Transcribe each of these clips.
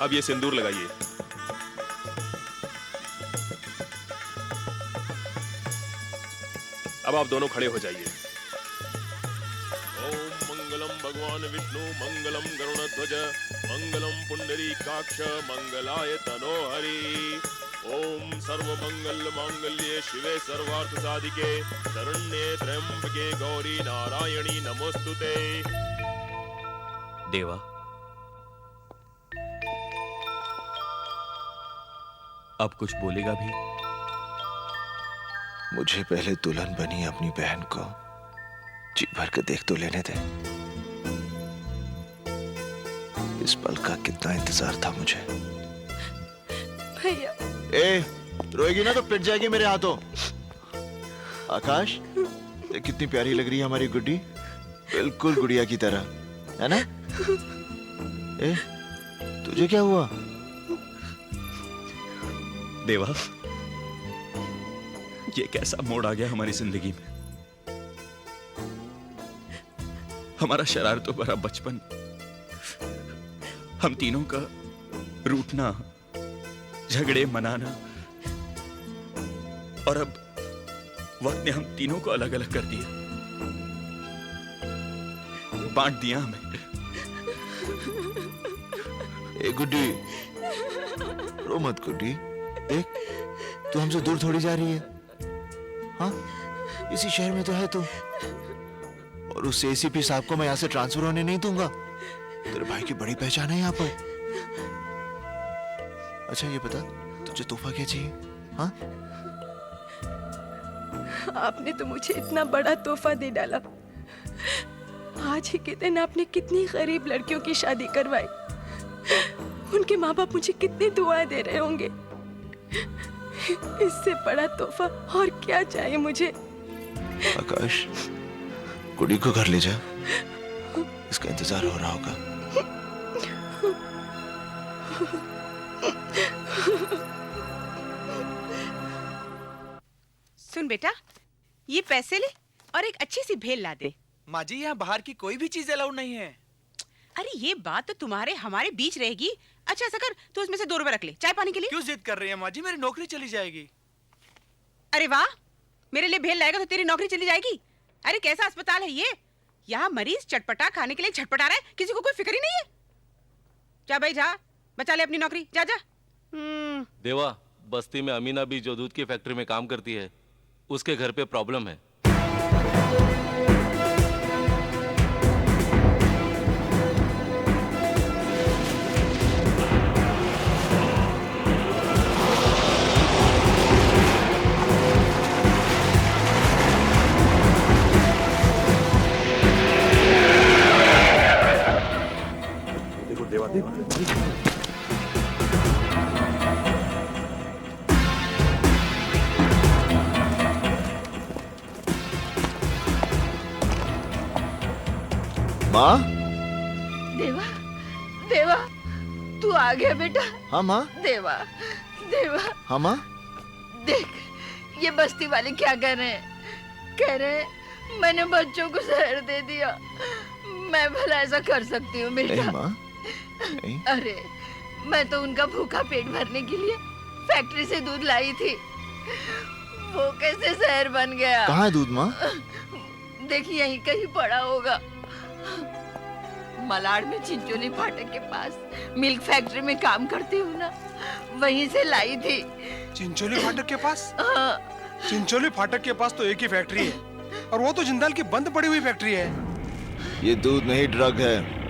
अब ये सिंदूर लगाइए। अब आप दोनों खड़े हो जाइए। ओम मंगलम भगवान विष्णु मंगलम गरुड़ध्वज मंगलम पुंडरीकाक्ष मंगलाय तनोहरि। ओम सर्वमंगल मांगल्ये शिवे सर्वार्थ साधिके शरण्ये त्र्यंबके गौरी नारायणी नमोस्तुते। देवा, अब कुछ बोलेगा भी? मुझे पहले दुल्हन बनी अपनी बहन को जी भर के देख तो लेने दे। इस पल का कितना इंतजार था मुझे। भैया। ए, रोएगी ना तो पिट जाएगी मेरे हाथों। आकाश, ये कितनी प्यारी लग रही है हमारी गुड्डी, बिल्कुल गुड़िया की तरह, है ना? ए, तुझे क्या हुआ? देवा, ये कैसा मोड़ आ गया हमारी जिंदगी में। हमारा शरारतों भरा बचपन, हम तीनों का रूठना, झगड़े मनाना, और अब वक्त ने हम तीनों को अलग अलग कर दिया, बांट दिया हमें। ए गुड्डी, रो मत गुड्डी। देख, तू हमसे दूर थोड़ी जा रही है। हाँ, इसी शहर में तो है तू। और उस एसीपी साहब को मैं यहाँ से ट्रांसफर होने नहीं दूंगा। तेरे भाई की बड़ी पहचान है यहाँ पर। अच्छा ये बता, तुझे तोहफा क्या चाहिए? हाँ? आपने तो मुझे इतना बड़ा तोहफा दे डाला। आज ही के दिन आपने कितनी गरीब लड़कियों की शादी करवाई। उनके माँ बाप मुझे कितनी दुआएं दे रहे होंगे। इससे बड़ा तोहफा और क्या चाहिए मुझे? आकाश, गुड्डी को घर ले जा, इसका इंतजार हो रहा होगा। सुन बेटा, ये पैसे ले और एक अच्छी सी भेल ला दे। माँ जी, यहाँ बाहर की कोई भी चीज अलाउड नहीं है। अरे ये बात तो तुम्हारे हमारे बीच रहेगी। अच्छा ऐसा कर, तू उसमें से 2 रुपए रख ले चाय पानी के लिए। क्यों जिद कर रही है माँ जी? मेरी नौकरी चली जाएगी। अरे वाह, मेरे लिए भेल लाएगा तो तेरी नौकरी चली जाएगी? अरे कैसा अस्पताल है ये? यहाँ मरीज चटपटा खाने के लिए छटपटा रहा है, किसी को कोई फिक्र ही नहीं है। जा भाई जा, बचा ले अपनी नौकरी, जा जा। देवा, बस्ती में अमीना भी जो दूध की फैक्ट्री में काम करती है, उसके घर पे प्रॉब्लम है। देखो देवा, देवा। माँ? देवा, देवा, तू आ गया बेटा। हाँ माँ। देवा, देवा। हाँ माँ। देख, ये बस्ती वाले क्या कह रहे हैं? कह रहे हैं मैंने बच्चों को जहर दे दिया। मैं भला ऐसा कर सकती हूँ बेटा? नहीं माँ, नहीं। अरे, मैं तो उनका भूखा पेट भरने के लिए फैक्ट्री से दूध लाई थी। वो कैसे जहर बन गया? कहाँ है दूध माँ? देखिए यहीं कहीं पड़ा होगा। मलाड में चिंचोली फाटक के पास मिल्क फैक्ट्री में काम करती हूँ ना, वहीं से लाई थी। चिंचोली फाटक के पास? हाँ। चिंचोली फाटक के पास तो एक ही फैक्ट्री है, और वो तो जिंदाल की बंद पड़ी हुई फैक्ट्री है। ये दूध नहीं, ड्रग है।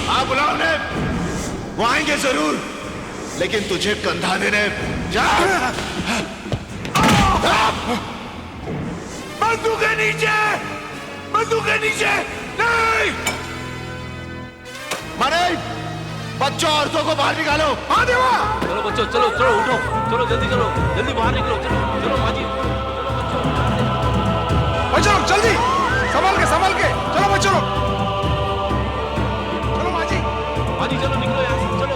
हाँ बुलाओ ने, वो आएंगे जरूर, लेकिन तुझे कंधा देने जा। बंदूक है नीचे, बंदूक है नीचे। नहीं मारे, बच्चों औरतों को बाहर निकालो। हाँ देवा। चलो बच्चों, चलो चलो उठो, चलो जल्दी चलो, जल्दी बाहर निकलो, चलो चलो माँ जी। बच्चों लोग जल्दी, संभाल के चलो बच्चों लोग, चलो माँ जी। माँ जी चलो निकलो यहाँ से, चलो।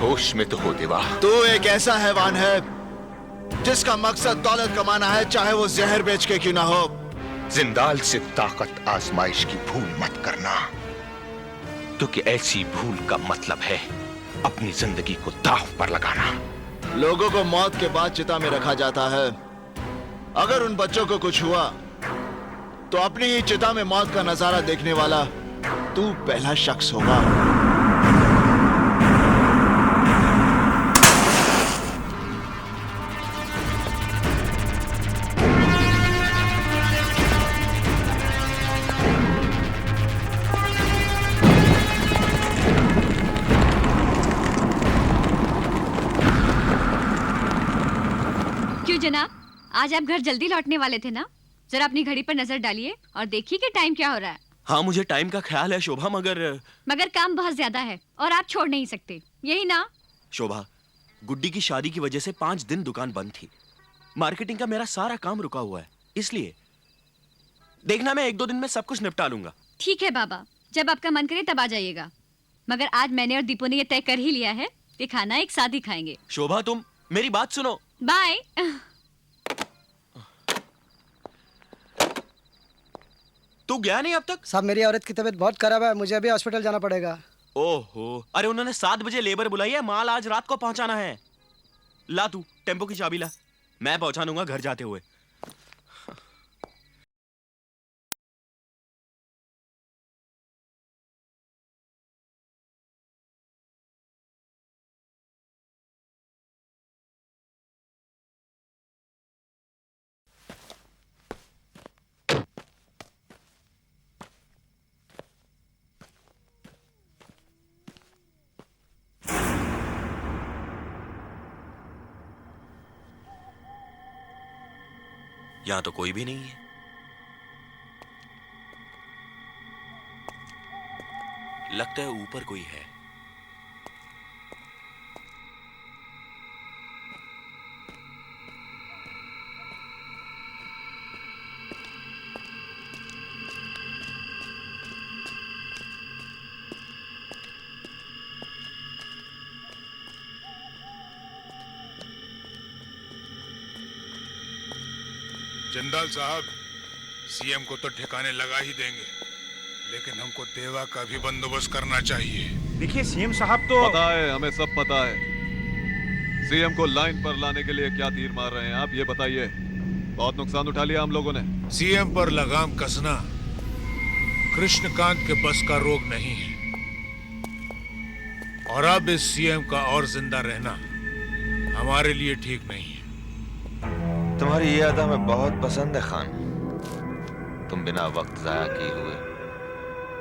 होश में तो हो देवा। तू एक ऐसा हैवान है जिसका मकसद दौलत कमाना है, चाहे वो जहर बेच के क्यों ना हो। जिंदाल से ताकत आजमाइश की भूल मत करना, क्योंकि ऐसी भूल का मतलब है अपनी जिंदगी को दांव पर लगाना। लोगों को मौत के बाद चिता में रखा जाता है। अगर उन बच्चों को कुछ हुआ तो अपनी ही चिता में मौत का नजारा देखने वाला तू पहला शख्स होगा। क्यों जनाब, आज आप घर जल्दी लौटने वाले थे ना? जरा अपनी घड़ी पर नजर डालिए और देखिए कि टाइम क्या हो रहा है। हाँ मुझे टाइम का ख्याल है शोभा, मगर काम बहुत ज्यादा है और आप छोड़ नहीं सकते, यही ना? शोभा, गुड्डी की शादी की वजह से 5 दिन दुकान बंद थी। मार्केटिंग का मेरा सारा काम रुका हुआ है, इसलिए देखना मैं 1-2 दिन में सब कुछ निपटा लूंगा। ठीक है बाबा, जब आपका मन करे तब आ जाइएगा। मगर आज मैंने और दीपू ने ये तय कर ही लिया है कि खाना एक साथ ही खाएंगे। शोभा तुम मेरी बात सुनो। बाय। तू गया नहीं अब तक? साहब मेरी औरत की तबीयत बहुत खराब है, मुझे अभी हॉस्पिटल जाना पड़ेगा। ओहो, अरे उन्होंने 7 बजे लेबर बुलाई है, माल आज रात को पहुंचाना है। ला तू टेम्पो की चाबी ला, मैं पहुंचा दूंगा घर जाते हुए। यहां तो कोई भी नहीं है। लगता है ऊपर कोई है। जिंदाल साहब, सीएम को तो ठिकाने लगा ही देंगे, लेकिन हमको देवा का भी बंदोबस्त करना चाहिए। देखिए सीएम साहब तो पता है, हमें सब पता है। सीएम को लाइन पर लाने के लिए क्या तीर मार रहे हैं आप, ये बताइए। बहुत नुकसान उठा लिया हम लोगों ने। सीएम पर लगाम कसना कृष्णकांत के बस का रोग नहीं है, और अब इस सीएम का और जिंदा रहना हमारे लिए ठीक नहीं है। तुम्हारी ये अदा हमें बहुत पसंद है खान। तुम बिना वक्त जाया किए हुए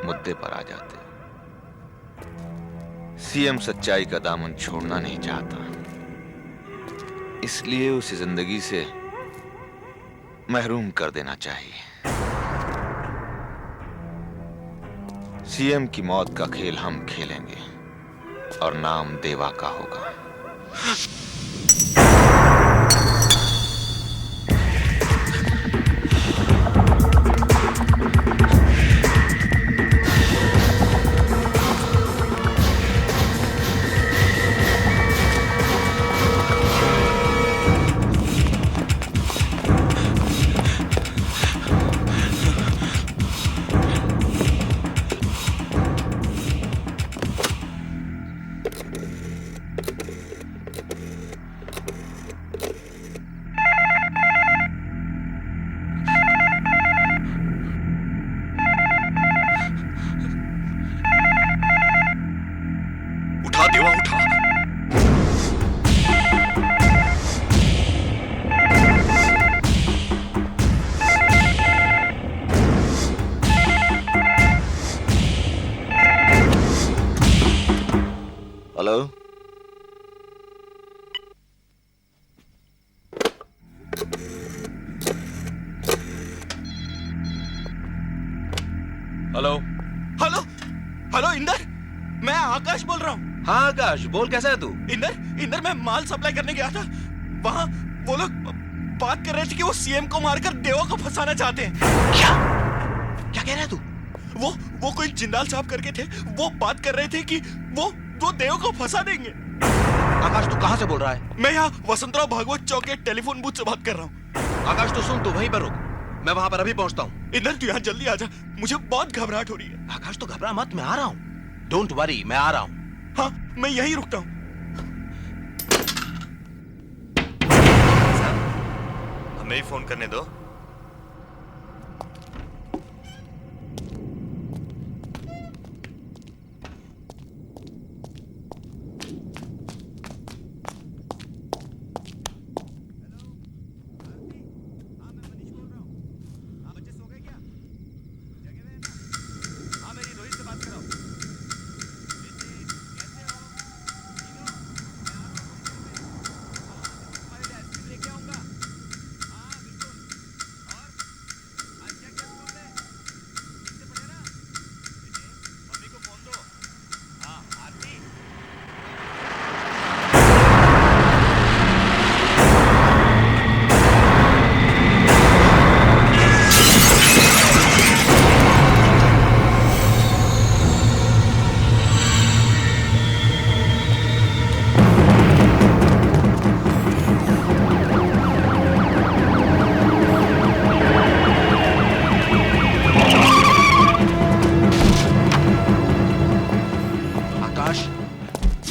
मुद्दे पर आ जाते। सीएम सच्चाई का दामन छोड़ना नहीं चाहता, इसलिए उसे जिंदगी से महरूम कर देना चाहिए। सीएम की मौत का खेल हम खेलेंगे और नाम देवा का होगा। उठा देवा, उठा। Hello, hello, hello, hello Inder, मैं आकाश बोल रहा हूँ। हाँ आकाश, बोल कैसा है तू? इंदर मैं माल सप्लाई करने गया था। वहाँ वो लोग बात कर रहे थे कि वो सीएम को मारकर देवा को फंसाना चाहते हैं। क्या कह रहा है तू? वो कोई जिंदाल साहब करके थे, वो बात कर रहे थे कि वो देव को फंसा देंगे। आकाश तू कहाँ से बोल रहा है? मैं यहाँ वसंतराव भागवत चौक के टेलीफोन बूथ से बात कर रहा हूँ। आकाश तू सुन, तू वहीं पर रुक, मैं वहां पर अभी पहुंचता हूँ। इंदर तू यहाँ जल्दी आ जा, मुझे बहुत घबराहट हो रही है। आकाश तो घबरा मत, मैं आ रहा हूँ। डोंट वरी, मैं आ रहा हूँ। हाँ, मैं यहीं रुकता हूँ। हमें ही फोन करने दो।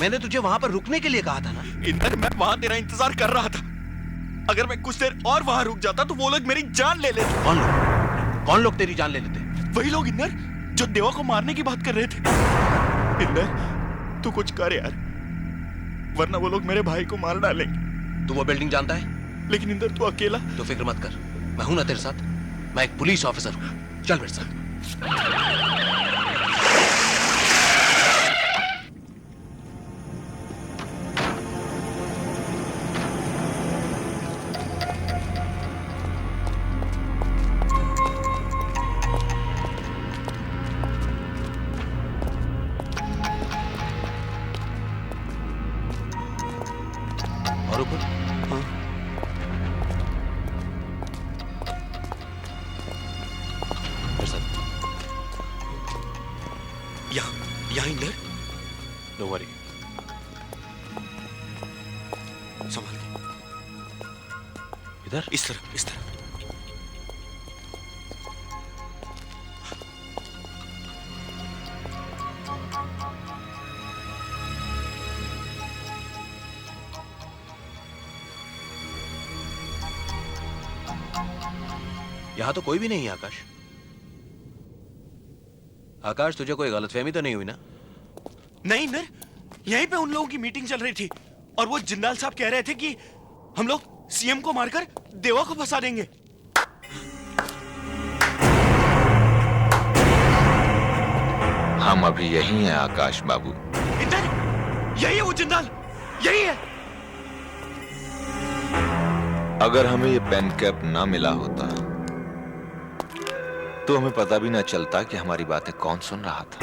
मैंने तुझे वहां पर रुकने के लिए कहा था ना। इंदर मैं वहां तेरा इंतजार कर रहा था। अगर मैं कुछ देर और वहां रुक जाता तो वो लोग मेरी जान ले लेते। कौन लोग तेरी जान ले लेते? वही लोग इंदर जो देवा को मारने की बात कर रहे थे। इंदर तू कुछ कर यार, वरना वो लोग मेरे भाई को मार डालेंगे। तू वो बिल्डिंग जानता है? लेकिन इंदर तू अकेला। तो फिक्र मत कर, मैं हूं ना तेरे साथ। मैं एक पुलिस ऑफिसर हूं, चल मेरे साथ। और ऊपर? हाँ। मेरे साथ। यहाँ इंदर। No worry. संभाल के। इधर? इस तरफ। यहां तो कोई भी नहीं है आकाश। आकाश, तुझे कोई गलतफहमी तो नहीं हुई ना? नहीं इंदर, यहीं पे उन लोगों की मीटिंग चल रही थी और वो जिंदाल साहब कह रहे थे कि हम लोग सीएम को मारकर देवा को फंसा देंगे। हम अभी यही हैं आकाश बाबू। इंदर, यही है वो जिंदाल, यही है। अगर हमें ये पेन कैप ना मिला होता तो हमें पता भी ना चलता कि हमारी बातें कौन सुन रहा था।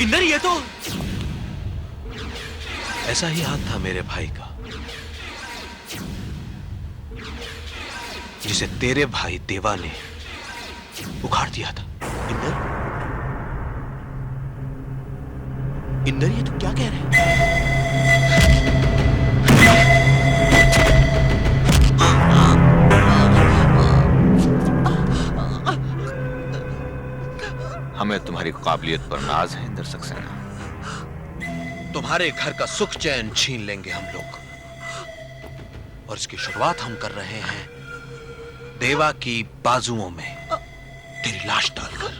इंदर, ये तो ऐसा ही हाथ था मेरे भाई का, जिसे तेरे भाई देवा ने उखाड़ दिया था। इंदर, ये तो क्या कह रहे हैं? हमें तुम्हारी काबिलियत पर नाज है इंदर सक्सेना। तुम्हारे घर का सुख चैन छीन लेंगे हम लोग, और इसकी शुरुआत हम कर रहे हैं देवा की बाजुओं में तेरी लाश डालकर।